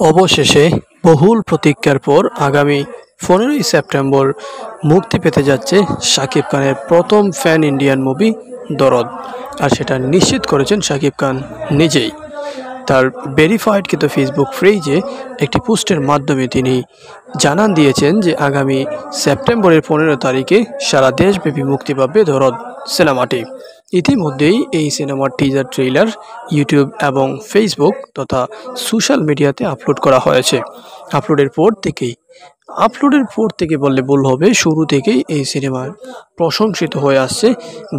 অবশেষে বহুল প্রতীক্ষার পর আগামী 15ই সেপ্টেম্বর মুক্তি পেতে যাচ্ছে শাকিব খানের প্রথম ফ্যান ইন্ডিয়ান মুভি দরদ। আর সেটা নিশ্চিত করেছেন শাকিব খান নিজেই। তার ভেরিফাইড কিন্তু ফেসবুক পেজে একটি পোস্টের মাধ্যমে তিনি জানান দিয়েছেন যে আগামী সেপ্টেম্বরের 15 তারিখে সারা দেশব্যাপী মুক্তি পাবে দরদ সিনেমাটি। ইতিমধ্যেই এই সিনেমার টিজার ট্রেইলার ইউটিউব এবং ফেসবুক তথা সোশ্যাল মিডিয়াতে আপলোড করা হয়েছে। আপলোডের পর থেকে বললে ভুল হবে, শুরু থেকেই এই সিনেমার প্রশংসিত হয়ে আসছে,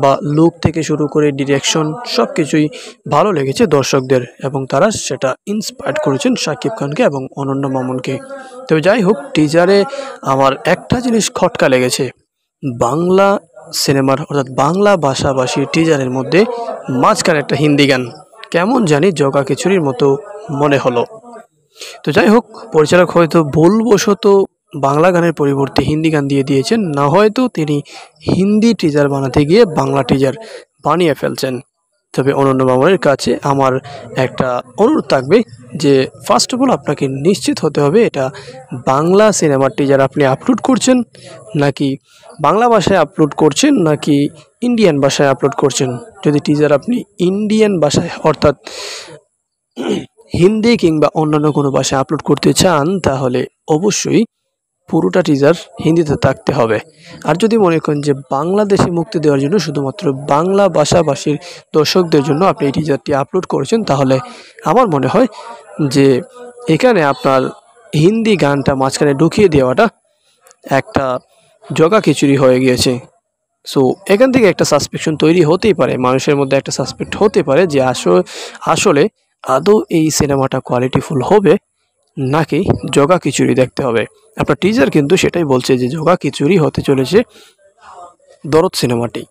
বা লুক থেকে শুরু করে ডিরেকশন সব কিছুই ভালো লেগেছে দর্শকদের, এবং তারা সেটা ইন্সপায়ার করেছেন শাকিব খানকে এবং অনন্য মামুনকে। তবে যাই হোক, টিজারে আমার একটা জিনিস খটকা লেগেছে, বাংলা সিনেমার অর্থাৎ বাংলা ভাষাভাষী টিজারের মধ্যে মাঝখানে একটা হিন্দি গান কেমন জানি জগা খিচুড়ির মতো মনে হলো। তো যাই হোক, পরিচালক হয়তো ভুলবশত বাংলা গানের পরিবর্তে হিন্দি গান দিয়ে দিয়েছেন, না হয়তো তিনি হিন্দি টিজার বানাতে গিয়ে বাংলা টিজার বানিয়ে ফেলছেন। তবে অনন্য মামুনের কাছে আমার একটা অনুরোধ থাকবে যে ফার্স্ট অফ অল আপনাকে নিশ্চিত হতে হবে এটা বাংলা সিনেমার টিজার আপনি আপলোড করছেন নাকি বাংলা ভাষায় আপলোড করছেন নাকি ইন্ডিয়ান ভাষায় আপলোড করছেন। যদি টিজার আপনি ইন্ডিয়ান ভাষায় অর্থাৎ হিন্দি কিংবা অন্যান্য কোনো ভাষায় আপলোড করতে চান, তাহলে অবশ্যই পুরোটা টিজার হিন্দিতে থাকতে হবে। আর যদি মনে করেন যে বাংলাদেশে মুক্তি দেওয়ার জন্য শুধুমাত্র বাংলা ভাষাভাষীর দর্শকদের জন্য আপনি এই টিজারটি আপলোড করেছেন, তাহলে আমার মনে হয় যে এখানে আপনার হিন্দি গানটা মাঝখানে ঢুকিয়ে দেওয়াটা একটা জগা খিচুড়ি হয়ে গিয়েছে। সো এখান থেকে একটা সাসপেকশন তৈরি হতেই পারে, মানুষের মধ্যে একটা সাসপেক্ট হতে পারে যে আসলে আদৌ এই সিনেমাটা কোয়ালিটিফুল হবে নাকি জগা খিচুড়ি দেখতে হবে। আপনার টিজার কিন্তু সেটাই বলছে যে জগা খিচুড়ি হতে চলেছে দরদ সিনেমাটি।